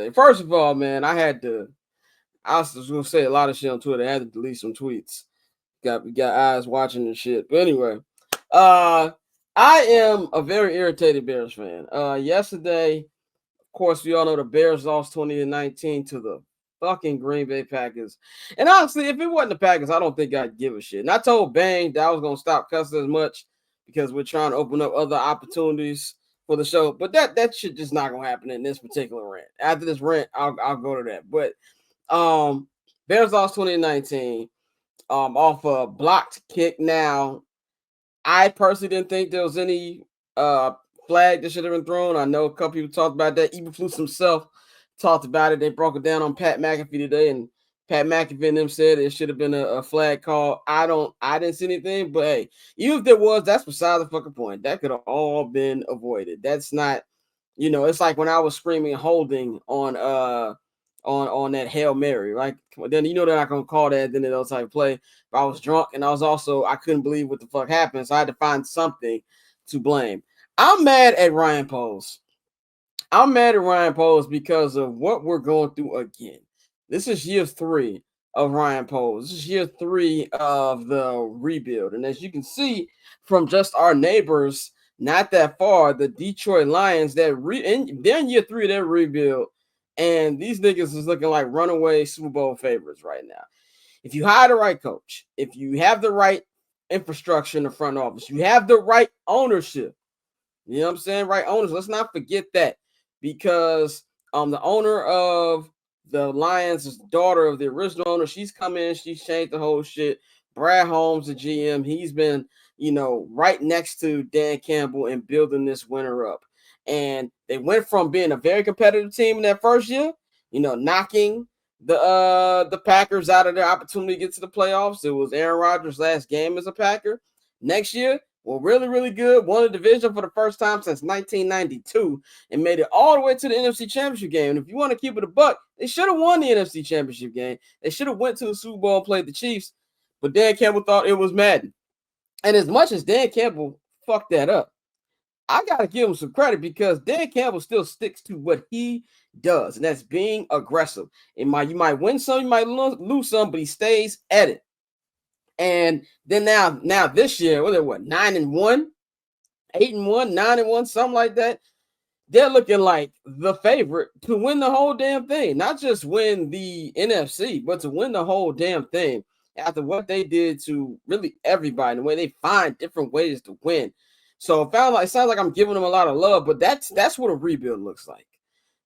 say. First of all, man, I was gonna say a lot of shit on Twitter. I had to delete some tweets. We got eyes watching and shit. But anyway, I am a very irritated Bears fan. Yesterday, of course, we all know the Bears lost 20-19 to the fucking Green Bay Packers. And honestly, if it wasn't the Packers, I don't think I'd give a shit. And I told Bang that I was gonna stop cussing as much because we're trying to open up other opportunities for the show. But that shit just not gonna happen in this particular rant. After this rant, I'll go to that. But Bears lost 20-19 off a blocked kick. Now, I personally didn't think there was any flag that should have been thrown. I know a couple people talked about that. Eberflus himself talked about it. They broke it down on Pat McAfee today, and Pat McAfee and them said it should have been a flag call. I didn't see anything, but hey, even if there was, that's beside the fucking point. That could have all been avoided. That's not, it's like when I was screaming holding on that Hail Mary, right? Then they're not gonna call that then those type of play. But I was drunk and I couldn't believe what the fuck happened. So I had to find something to blame. I'm mad at Ryan Poles. I'm mad at Ryan Poles because of what we're going through again. This is year 3 of Ryan Poles. This is year 3 of the rebuild. And as you can see from just our neighbors, not that far, the Detroit Lions, they're in year 3 of their rebuild. And these niggas is looking like runaway Super Bowl favorites right now. If you hire the right coach, if you have the right infrastructure in the front office, you have the right ownership. You know what I'm saying? Right owners. Let's not forget that, because the owner of the Lions is the daughter of the original owner. She's come in, she's changed the whole shit. Brad Holmes, the GM, he's been, right next to Dan Campbell and building this winner up. And they went from being a very competitive team in that first year, knocking the Packers out of their opportunity to get to the playoffs. It was Aaron Rodgers' last game as a Packer. Next year, well, really, really good. Won the division for the first time since 1992 and made it all the way to the NFC Championship game. And if you want to keep it a buck, they should have won the NFC Championship game. They should have went to the Super Bowl and played the Chiefs, but Dan Campbell thought it was Madden. And as much as Dan Campbell fucked that up, I got to give him some credit because Dan Campbell still sticks to what he does, and that's being aggressive. You might win some, you might lose some, but he stays at it. And then now this year, what 9-1, 8-1, 9-1, something like that. They're looking like the favorite to win the whole damn thing, not just win the NFC, but to win the whole damn thing after what they did to really everybody, the way they find different ways to win. So it sounds like I'm giving them a lot of love, but that's what a rebuild looks like.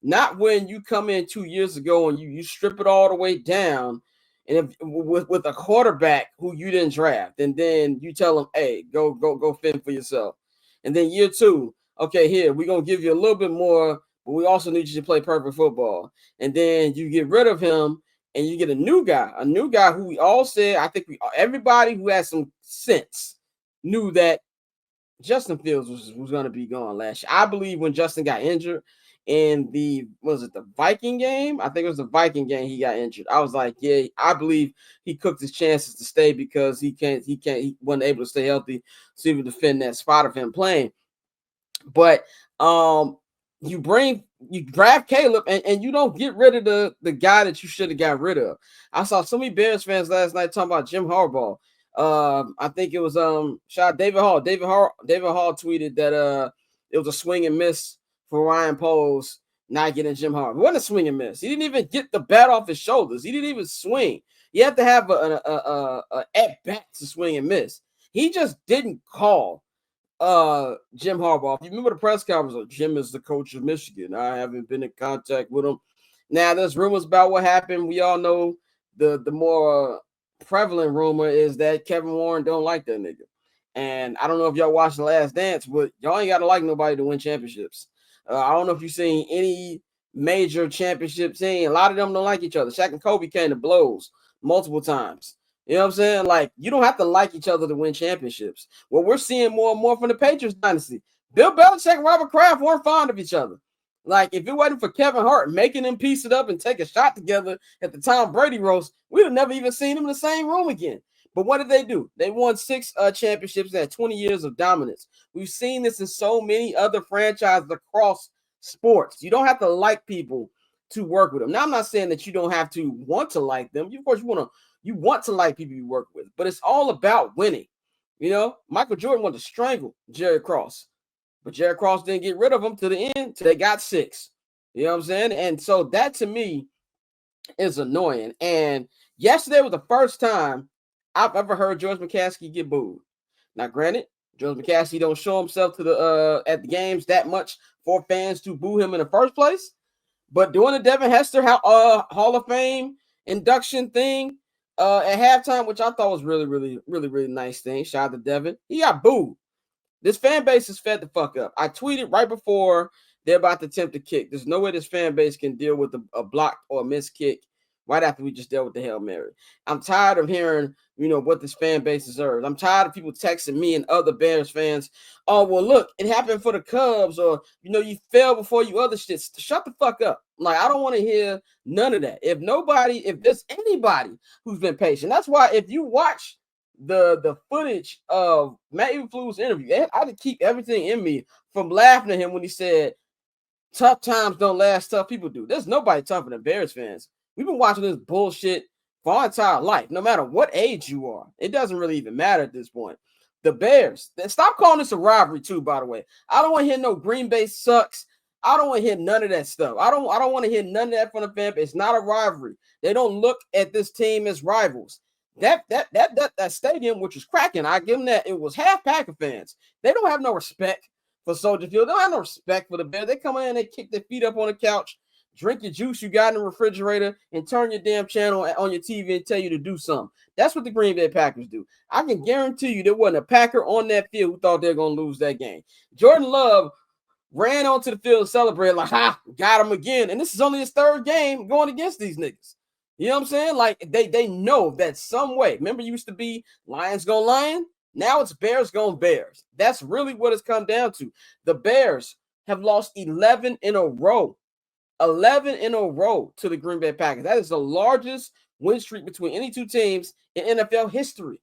Not when you come in 2 years ago and you strip it all the way down, and with a quarterback who you didn't draft, and then you tell them, hey, go fend for yourself. And then year 2, okay, here, we're going to give you a little bit more, but we also need you to play perfect football. And then you get rid of him and you get a new guy who we all said, I think everybody who has some sense knew that Justin Fields was going to be gone last year. I believe when Justin got injured in the Viking game? I think it was the Viking game he got injured. I was like, yeah, I believe he cooked his chances to stay because he wasn't able to stay healthy to even defend that spot of him playing. But you draft Caleb and you don't get rid of the guy that you should have got rid of. I saw so many Bears fans last night talking about Jim Harbaugh. I think it was shout out David Hall. David Hall tweeted that it was a swing and miss for Ryan Poles not getting Jim Harbaugh. It wasn't a swing and miss. He didn't even get the bat off his shoulders. He didn't even swing. You have to have a at bat to swing and miss. He just didn't call Jim Harbaugh. You remember the press conference? Jim is the coach of Michigan. I haven't been in contact with him. Now there's rumors about what happened. We all know the more prevalent rumor is that Kevin Warren don't like that nigga. And I don't know if y'all watched The Last Dance, but y'all ain't got to like nobody to win championships. I don't know if you've seen any major championship team. A lot of them don't like each other. Shaq and Kobe came to blows multiple times. You know what I'm saying? Like, you don't have to like each other to win championships. Well, we're seeing more and more from the Patriots dynasty. Bill Belichick and Robert Kraft weren't fond of each other. Like, if it wasn't for Kevin Hart making them piece it up and take a shot together at the Tom Brady roast, we'd have never even seen them in the same room again. But what did they do? They won 6 championships. They had 20 years of dominance. We've seen this in so many other franchises across sports. You don't have to like people to work with them. Now, I'm not saying that you don't have to want to like them. Of course, you want to like people you work with, but it's all about winning. You know, Michael Jordan wanted to strangle Jerry Cross, but Jerry Cross didn't get rid of him to the end till they got 6. You know what I'm saying? And so that to me is annoying. And yesterday was the first time I've ever heard George McCaskey get booed. Now, granted, George McCaskey don't show himself to the at the games that much for fans to boo him in the first place. But doing the Devin Hester Hall of Fame induction thing at halftime, which I thought was really nice thing. Shout out to Devin. He got booed. This fan base is fed the fuck up. I tweeted right before they're about to attempt a kick. There's no way this fan base can deal with a block or a missed kick right after we just dealt with the Hail Mary. I'm tired of hearing, what this fan base deserves. I'm tired of people texting me and other Bears fans. Oh, well, look, it happened for the Cubs, or, you fell before you other shit. Shut the fuck up. Like, I don't want to hear none of that. If there's anybody who's been patient, that's why if you watch the footage of Matt Eberflus interview, I had to keep everything in me from laughing at him when he said, tough times don't last, tough people do. There's nobody tougher than Bears fans. We've been watching this bullshit for our entire life, no matter what age you are. It doesn't really even matter at this point. The Bears, stop calling this a rivalry too, by the way. I don't want to hear no Green Bay sucks. I don't want to hear none of that stuff. I don't want to hear none of that from the fan base. It's not a rivalry. They don't look at this team as rivals. That stadium, which was cracking, I give them that. It was half Packer fans. They don't have no respect for Soldier Field. They don't have no respect for the Bears. They come in, they kick their feet up on the couch, drink your juice you got in the refrigerator, and turn your damn channel on your TV and tell you to do something. That's what the Green Bay Packers do. I can guarantee you there wasn't a Packer on that field who thought they were going to lose that game. Jordan Love ran onto the field and celebrated like, got him again. And this is only his 3rd game going against these niggas. You know what I'm saying? Like, they know that some way. Remember, it used to be Lions go Lion. Now it's Bears going Bears. That's really what it's come down to. The Bears have lost 11 in a row. 11 in a row to the Green Bay Packers. That is the largest win streak between any two teams in NFL history.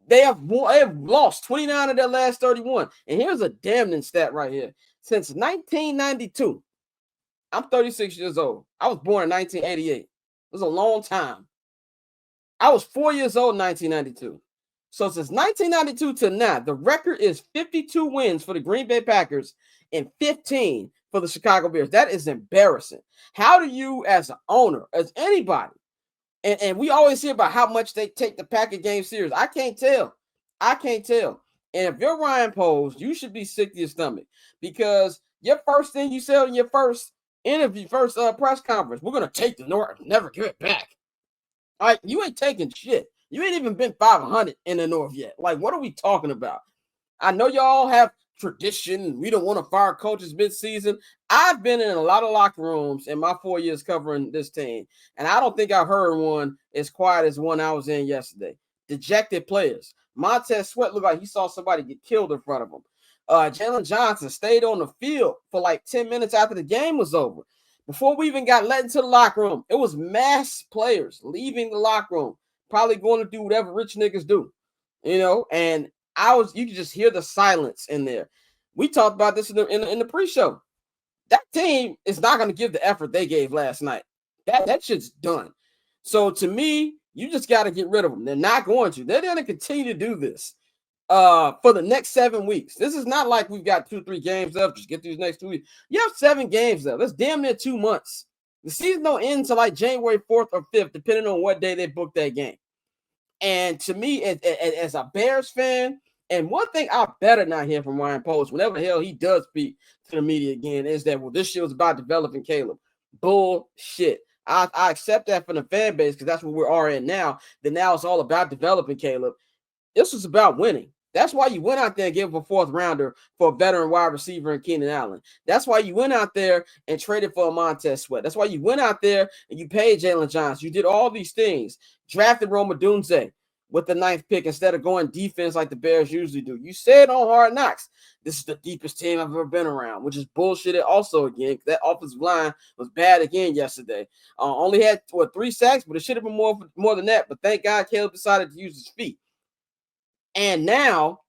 They have lost 29 of their last 31. And here's a damning stat right here. Since 1992, I'm 36 years old. I was born in 1988. It was a long time. I was 4 years old in 1992. So since 1992 to now, the record is 52 wins for the Green Bay Packers and 15 for the Chicago Bears. That is embarrassing. How do you, as an owner, as anybody, and we always hear about how much they take the Packer game serious. I can't tell. And if you're Ryan Poles, you should be sick to your stomach, because your first thing you said in your first interview, press conference, we're going to take the North and never give it back. All right, you ain't taking shit. You ain't even been 500 in the North yet. Like, what are we talking about? I know y'all have tradition. We don't want to fire coaches mid-season. I've been in a lot of locker rooms in my 4 years covering this team, and I don't think I've heard one as quiet as one I was in yesterday. Dejected players. Montez Sweat looked like he saw somebody get killed in front of him. Jalen Johnson stayed on the field for like 10 minutes after the game was over. Before we even got let into the locker room, it was mass players leaving the locker room, probably going to do whatever rich niggas do, and you could just hear the silence in there. We talked about this in the pre-show. That team is not going to give the effort they gave last night. That shit's done. So to me, you just got to get rid of them. They're not going to. They're going to continue to do this for the next 7 weeks. This is not like we've got 2-3 games left. Just get through these next 2 weeks. You have 7 games left. That's damn near 2 months. The season don't end until like January 4th or 5th, depending on what day they book that game. And to me, as a Bears fan, and one thing I better not hear from Ryan Poles, whenever the hell he does speak to the media again, is that, well, this shit was about developing Caleb. Bullshit. I accept that from the fan base, because that's what we are in now. That now it's all about developing Caleb. This was about winning. That's why you went out there and gave him a 4th rounder for a veteran wide receiver in Keenan Allen. That's why you went out there and traded for a Montez Sweat. That's why you went out there and you paid Jalen Johnson. You did all these things. Drafted Rome Odunze with the 9th pick instead of going defense like the Bears usually do. You said on Hard Knocks, this is the deepest team I've ever been around, which is bullshit also again. That offensive line was bad again yesterday. Only had 3 sacks, but it should have been more than that. But thank God Caleb decided to use his feet. And now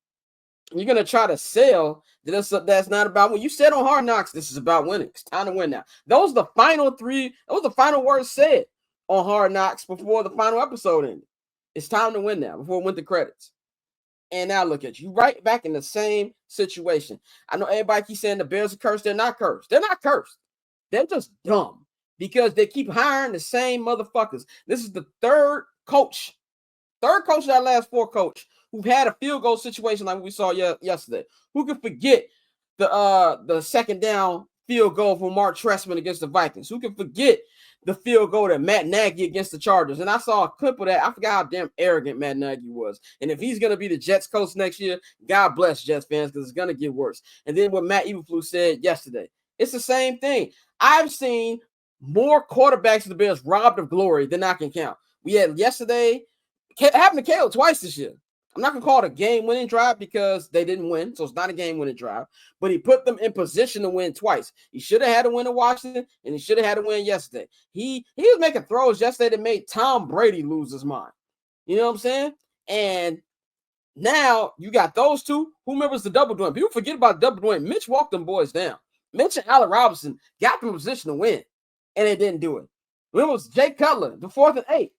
you're gonna try to sell that's not about when you said on Hard Knocks, this is about winning. It's time to win now. Those are the final words said on Hard Knocks before the final episode ended. It's time to win now before it went to credits. And now look at you, right back in the same situation. I know everybody keeps saying the Bears are cursed. They're not cursed. They're not cursed. They're just dumb because they keep hiring the same motherfuckers. This is the third coach of that last 4 coach who've had a field goal situation like we saw yesterday. Who could forget the second down field goal from Mark Trestman against the Vikings? Who can forget the field goal that Matt Nagy against the Chargers? And I saw a clip of that. I forgot how damn arrogant Matt Nagy was. And if he's going to be the Jets coach next year, God bless Jets fans, because it's going to get worse. And then what Matt Eberflus said yesterday, it's the same thing. I've seen more quarterbacks of the Bears robbed of glory than I can count. We had yesterday, happened to Caleb twice this year. I'm not going to call it a game-winning drive because they didn't win, so it's not a game-winning drive. But he put them in position to win twice. He should have had a win in Washington, and he should have had a win yesterday. He was making throws yesterday that made Tom Brady lose his mind. You know what I'm saying? And now you got those two. Who remembers the double doink? People forget about double doink. Mitch walked them boys down. Mitch and Allen Robinson got them in position to win, and they didn't do it. It was Jay Cutler, the 4th and 8.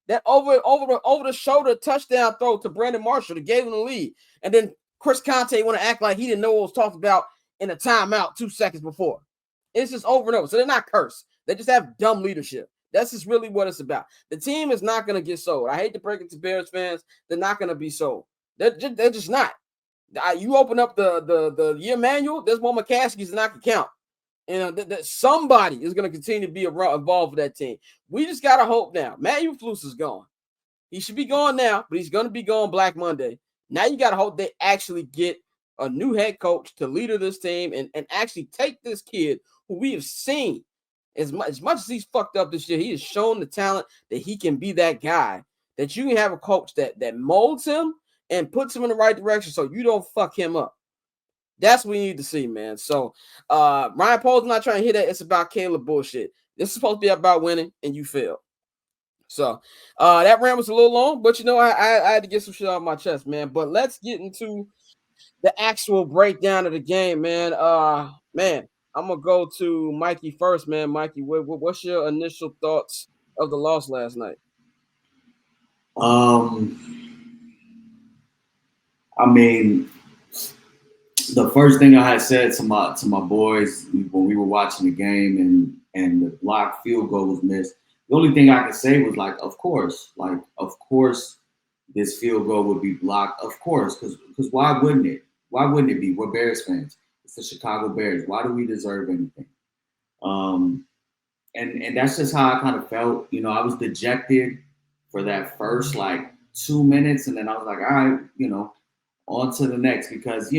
That over the shoulder touchdown throw to Brandon Marshall that gave him the lead. And then Chris Conte want to act like he didn't know what was talked about in a timeout 2 seconds before. It's just over and over. So they're not cursed. They just have dumb leadership. That's just really what it's about. The team is not going to get sold. I hate to break it to Bears fans. They're not going to be sold. They're just not. You open up the year manual, there's more McCaskies than I can count. And that somebody is going to continue to be involved with that team. We just got to hope now. Matt Eberflus is gone. He should be gone now, but he's going to be gone Black Monday. Now you got to hope they actually get a new head coach to lead this team and actually take this kid who we have seen as much as he's fucked up this year. He has shown the talent that he can be that guy, that you can have a coach that molds him and puts him in the right direction so you don't fuck him up. That's what we need to see, man. So Ryan Poles not trying to hear that. It's about Caleb bullshit. This is supposed to be about winning, and you failed. So that rant was a little long, but I had to get some shit off my chest, man. But let's get into the actual breakdown of the game, man. Man, I'm gonna go to Mikey first, man. Mikey, what's your initial thoughts of the loss last night? I mean, the first thing I had said to my boys when we were watching the game and the blocked field goal was missed, the only thing I could say was of course this field goal would be blocked, of course, because why wouldn't it? Why wouldn't it be? We're Bears fans. It's the Chicago Bears. Why do we deserve anything? And that's just how I kind of felt. I was dejected for that first 2 minutes, and then I was like, all right, on to the next, because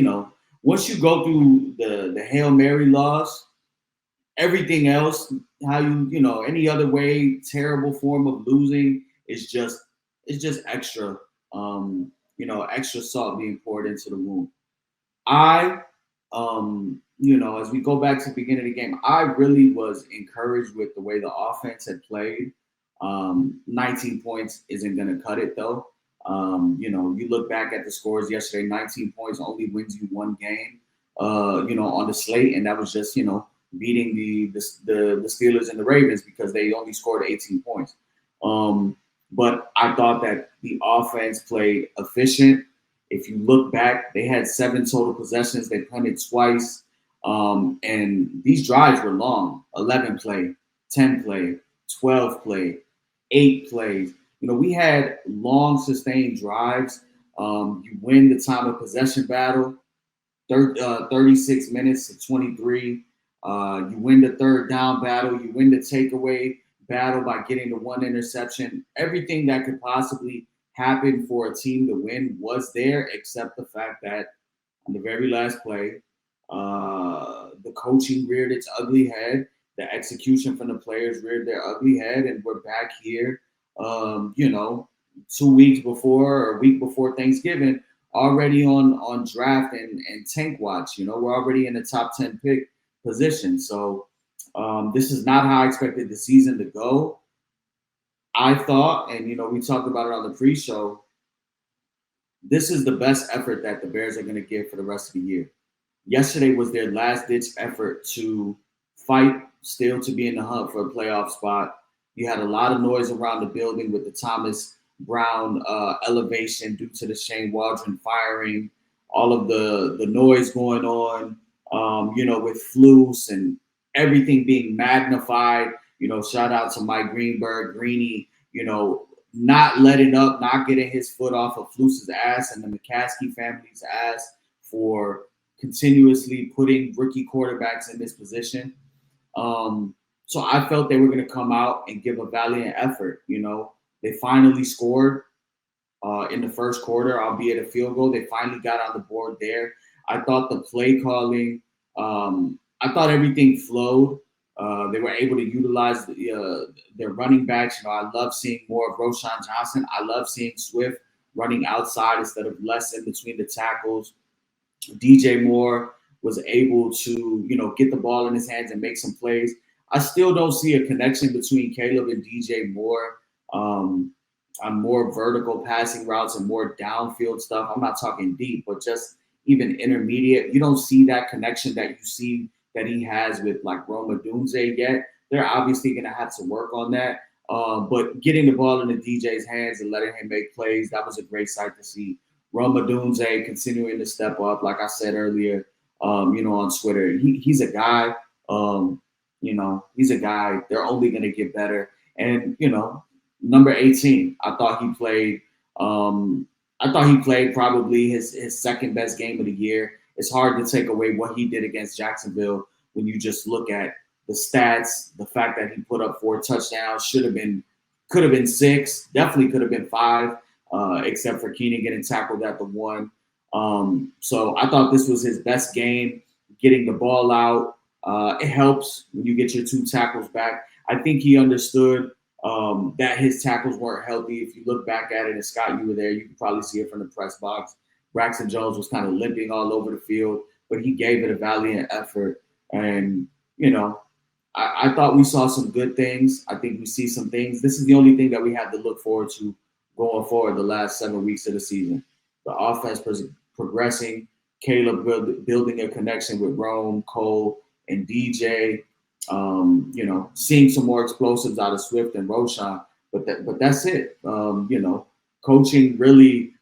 once you go through the Hail Mary loss, everything else, how any other way, terrible form of losing is just extra, extra salt being poured into the wound. As we go back to the beginning of the game, I really was encouraged with the way the offense had played. 19 points isn't going to cut it, though. You look back at the scores yesterday, 19 points only wins you one game, on the slate. And that was just, beating the Steelers and the Ravens because they only scored 18 points. But I thought that the offense played efficient. If you look back, they had 7 total possessions. They punted twice. And these drives were long, 11 play, 10 play, 12 play, 8 plays. We had long, sustained drives. You win the time of possession battle, 36 minutes to 23. You win the third down battle. You win the takeaway battle by getting the 1 interception. Everything that could possibly happen for a team to win was there, except the fact that on the very last play, the coaching reared its ugly head. The execution from the players reared their ugly head, and we're back here. 2 weeks before or a week before Thanksgiving, already on draft and tank watch. We're already in the top 10 pick position. So this is not how I expected the season to go. I thought, and we talked about it on the pre-show, this is the best effort that the Bears are going to give for the rest of the year. Yesterday was their last-ditch effort to fight, still to be in the hunt for a playoff spot. You had a lot of noise around the building with the Thomas Brown elevation due to the Shane Waldron firing, all of the noise going on, with Flus and everything being magnified. Shout out to Mike Greenberg, Greeny, not letting up, not getting his foot off of Flus's ass and the McCaskey family's ass for continuously putting rookie quarterbacks in this position. So I felt they were going to come out and give a valiant effort. They finally scored in the first quarter, albeit a field goal. They finally got on the board there. I thought the play calling, I thought everything flowed. They were able to utilize their running backs. I love seeing more of Roschon Johnson. I love seeing Swift running outside instead of less in between the tackles. DJ Moore was able to, get the ball in his hands and make some plays. I still don't see a connection between Caleb and DJ Moore on more vertical passing routes and more downfield stuff. I'm not talking deep, but just even intermediate. You don't see that connection that you see that he has with like Roma Dunze yet. They're obviously going to have to work on that. But getting the ball in the DJ's hands and letting him make plays, that was a great sight to see. Roma Dunze continuing to step up, like I said earlier, on Twitter. He's a guy, he's a guy. They're only going to get better. And, number 18, I thought he played probably his second best game of the year. It's hard to take away what he did against Jacksonville when you just look at the stats, the fact that he put up 4 touchdowns, could have been 6, definitely could have been 5, except for Keenan getting tackled at the 1. So I thought this was his best game, getting the ball out. It helps when you get your 2 tackles back. I think he understood that his tackles weren't healthy. If you look back at it, and Scott, you were there, you can probably see it from the press box. Braxton Jones was kind of limping all over the field, but he gave it a valiant effort. And, I thought we saw some good things. I think we see some things. This is the only thing that we have to look forward to going forward the last 7 weeks of the season. The offense progressing, Caleb building a connection with Rome, Cole, and DJ. Seeing some more explosives out of Swift and Roschon, but that's it. Coaching really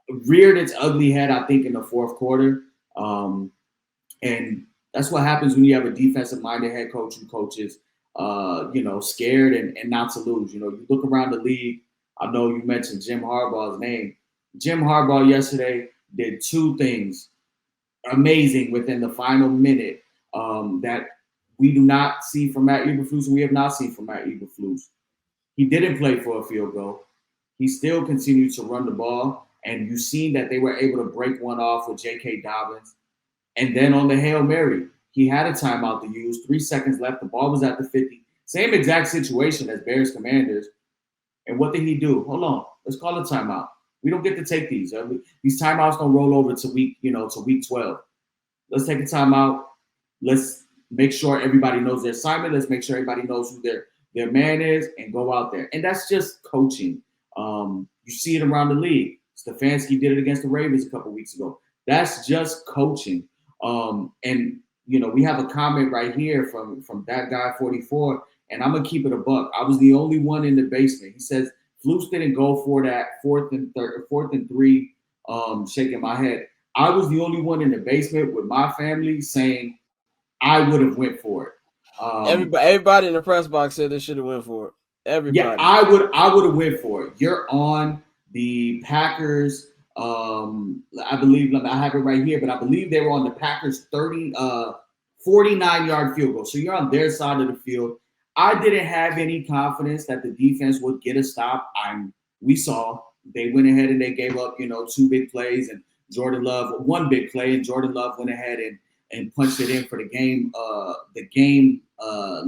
reared its ugly head, I think, in the fourth quarter. And that's what happens when you have a defensive-minded head coach who coaches, scared and not to lose. You look around the league. I know you mentioned Jim Harbaugh's name. Jim Harbaugh yesterday did 2 things amazing within the final minute that we do not see from Matt Eberflus, and we have not seen from Matt Eberflus. He didn't play for a field goal. He still continued to run the ball, and you see that they were able to break one off with J.K. Dobbins. And then on the Hail Mary, he had a timeout to use, 3 seconds left. The ball was at the 50. Same exact situation as Bears Commanders. And what did he do? Hold on. Let's call a timeout. We don't get to take these. These timeouts don't roll over to week 12. Let's take a timeout. Let's make sure everybody knows their assignment. Let's make sure everybody knows who their man is and go out there. And that's just coaching. You see it around the league. Stefanski did it against the Ravens a couple weeks ago. That's just coaching. And we have a comment right here from that guy 44, and I'm gonna keep it a buck. I was the only one in the basement. He says Flus didn't go for that 4th and 3. Shaking my head. I was the only one in the basement with my family saying I would have went for it. Everybody in the press box said they should have went for it. Everybody. Yeah, I would have went for it. You're on the Packers. I believe I have it right here, but I believe they were on the Packers 49-yard field goal. So you're on their side of the field. I didn't have any confidence that the defense would get a stop. We saw they went ahead and they gave up, 2 big plays, and Jordan Love, 1 big play, and Jordan Love went ahead and punched it in for the game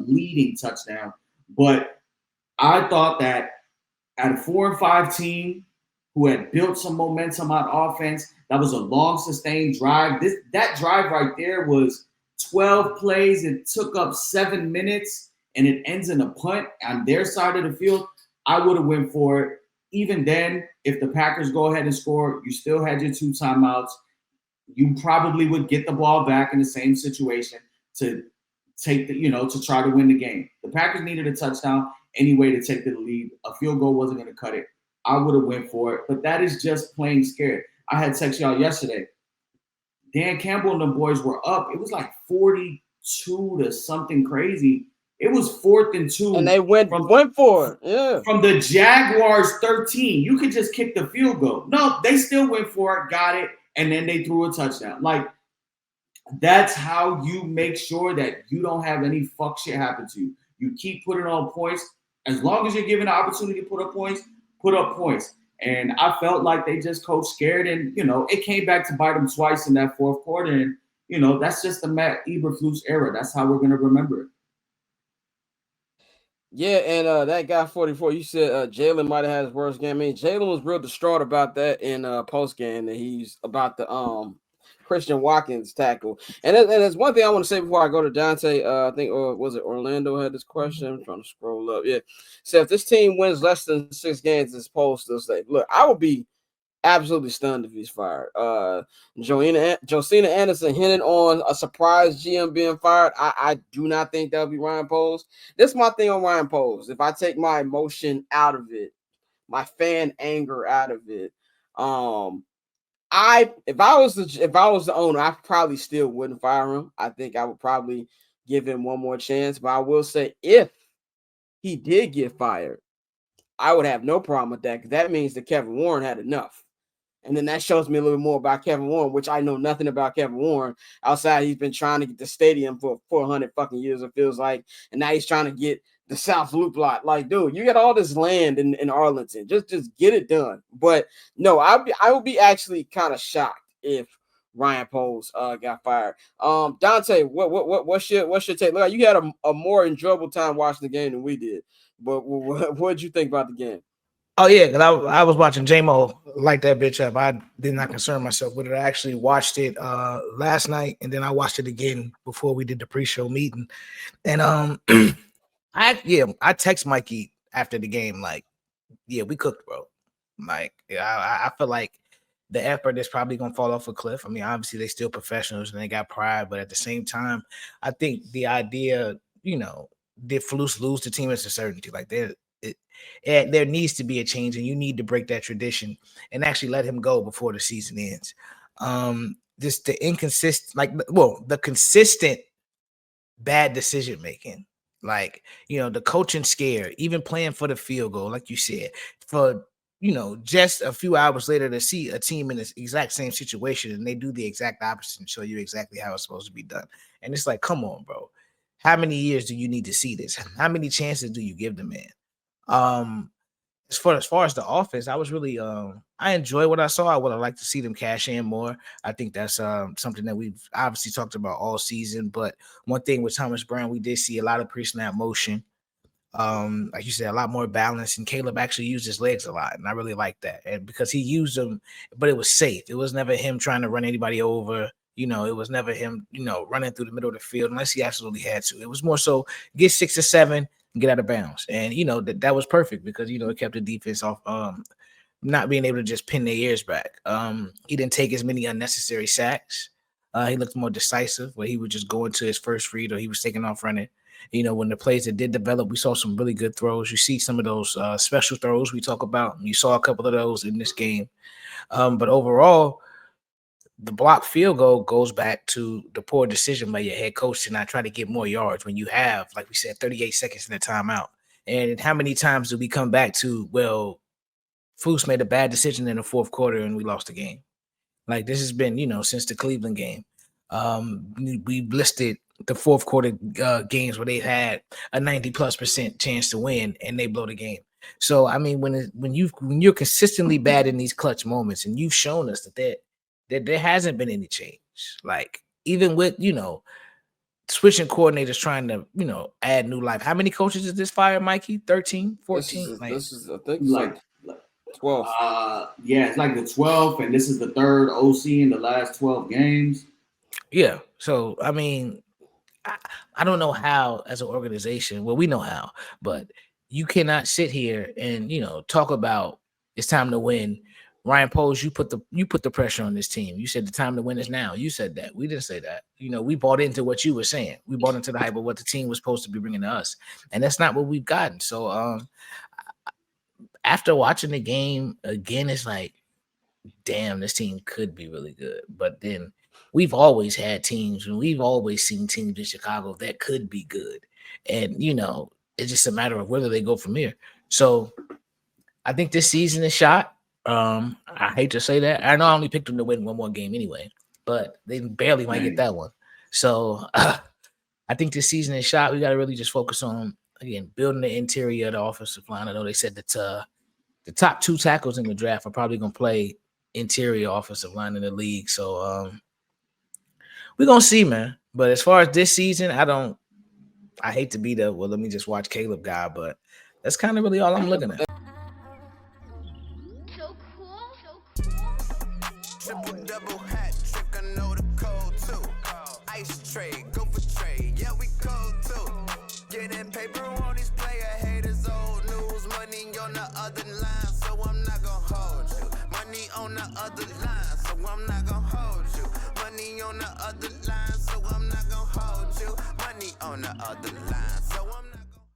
leading touchdown. But I thought that at a 4-5 team who had built some momentum on offense, that was a long sustained drive. That drive right there was 12 plays. It took up 7 minutes, and it ends in a punt on their side of the field. I would have went for it. even then, if the Packers go ahead and score, you still had your 2 timeouts. You probably would get the ball back in the same situation to take to try to win the game. The Packers needed a touchdown anyway to take the lead. A field goal wasn't going to cut it. I would have went for it, but that is just plain scared. I had text y'all yesterday. Dan Campbell and the boys were up. It was like 42 to something crazy. It was 4th and 2. And they went for it. Yeah. From the Jaguars 13. You could just kick the field goal. No, they still went for it, got it, and then they threw a touchdown. Like, that's how you make sure that you don't have any fuck shit happen to you. You keep putting on points. As long as you're given the opportunity to put up points, put up points. And I felt like they just coached scared, and it came back to bite them twice in that 4th quarter. And that's just the Matt Eberflus era. That's how we're gonna remember it. Yeah, and that guy 44, you said Jalen might have had his worst game. I mean, Jalen was real distraught about that in post game, that he's about the Christian Watkins tackle. And there's one thing I want to say before I go to Dante. I think, or was it Orlando had this question? I'm trying to scroll up. Yeah. So if this team wins less than 6 games, this poll still say, look, I would be absolutely stunned if he's fired. Josina Anderson hinted on a surprise GM being fired. I do not think that'll be Ryan Poles. This is my thing on Ryan Poles. If I take my emotion out of it, my fan anger out of it, if I was the owner, I probably still wouldn't fire him. I think I would probably give him one more chance. But I will say, if he did get fired, I would have no problem with that, because that means that Kevin Warren had enough. And then that shows me a little bit more about Kevin Warren, which I know nothing about Kevin Warren outside he's been trying to get the stadium for 400 fucking years, it feels like. And now he's trying to get the South Loop lot. Like, dude, you got all this land in Arlington. Just get it done. But no, I would be actually kind of shocked if Ryan Poles got fired. Dante, what's your take? Look, you had a more enjoyable time watching the game than we did. But what did you think about the game? Oh yeah, because I was watching J-Mo light that bitch up. I did not concern myself with it. I actually watched it last night, and then I watched it again before we did the pre-show meeting. And I text Mikey after the game, like, yeah, we cooked, bro. Like, I feel like the effort is probably gonna fall off a cliff. I mean, obviously they still professionals and they got pride, but at the same time, I think the idea, did Flus lose the team is a certainty. Like, there needs to be a change, and you need to break that tradition and actually let him go before the season ends. Just the consistent bad decision making, like, the coaching scare, even playing for the field goal, like you said, for just a few hours later to see a team in this exact same situation and they do the exact opposite and show you exactly how it's supposed to be done. And it's like, come on, bro. How many years do you need to see this? How many chances do you give the man? As far as the offense, I was really I enjoy what I saw. I would have liked to see them cash in more. I think that's something that we've obviously talked about all season. But one thing with Thomas Brown, we did see a lot of pre-snap motion. Like you said, a lot more balance, and Caleb actually used his legs a lot, and I really like that. And because he used them, but it was safe. It was never him trying to run anybody over. It was never him, running through the middle of the field unless he absolutely had to. It was more so get 6 or 7 and get out of bounds. And that was perfect because it kept the defense off not being able to just pin their ears back. He didn't take as many unnecessary sacks. He looked more decisive, where he would just go into his first read or he was taking off running. When the plays that did develop, we saw some really good throws. You see some of those special throws we talk about. You saw a couple of those in this game. But overall, the blocked field goal goes back to the poor decision by your head coach to not try to get more yards when you have, like we said, 38 seconds in the timeout. And how many times do we come back to, well, Foose made a bad decision in the 4th quarter and we lost the game? Like, this has been, since the Cleveland game. We listed the 4th quarter games where they had a 90+% chance to win and they blow the game. So, I mean, when you're consistently bad in these clutch moments, and you've shown us that there hasn't been any change. Like, even with, switching coordinators trying to, add new life. How many coaches is this fire, Mikey? 13, 14? This is I think like 12. Yeah, it's like the 12th, and this is the 3rd OC in the last 12 games. Yeah. So, I mean, I don't know how, as an organization, well, we know how, but you cannot sit here and, talk about It's time to win. Ryan Poles, you put the pressure on this team. You said the time to win is now. You said that. We didn't say that. You know, we bought into what you were saying. We bought into the hype of what the team was supposed to be bringing to us, and that's not what we've gotten. So, after watching the game again, it's like, damn, this team could be really good. But then we've always had teams, and we've always seen teams in Chicago that could be good, and you know, it's just a matter of whether they go from here. So, I think this season is shot. I hate to say that. I know I only picked them to win one more game anyway, but they barely might get that one. So I think this season is shot. We got to really just focus on, again, building the interior of the offensive line. I know they said that the top 2 tackles in the draft are probably going to play interior offensive line in the league. So we're going to see, man. But as far as this season, I hate to be the, well, let me just watch Caleb guy, but that's kind of really all I'm looking at. Triple double hat trick, I know the code too. Ice trade, go for trade, yeah we cold too. Getting paper on these player haters, old news. Money on the other line, so I'm not gonna hold you. Money on the other line, so I'm not gonna hold you. Money on the other line, so I'm not gonna hold you. Money on the other line, so I'm not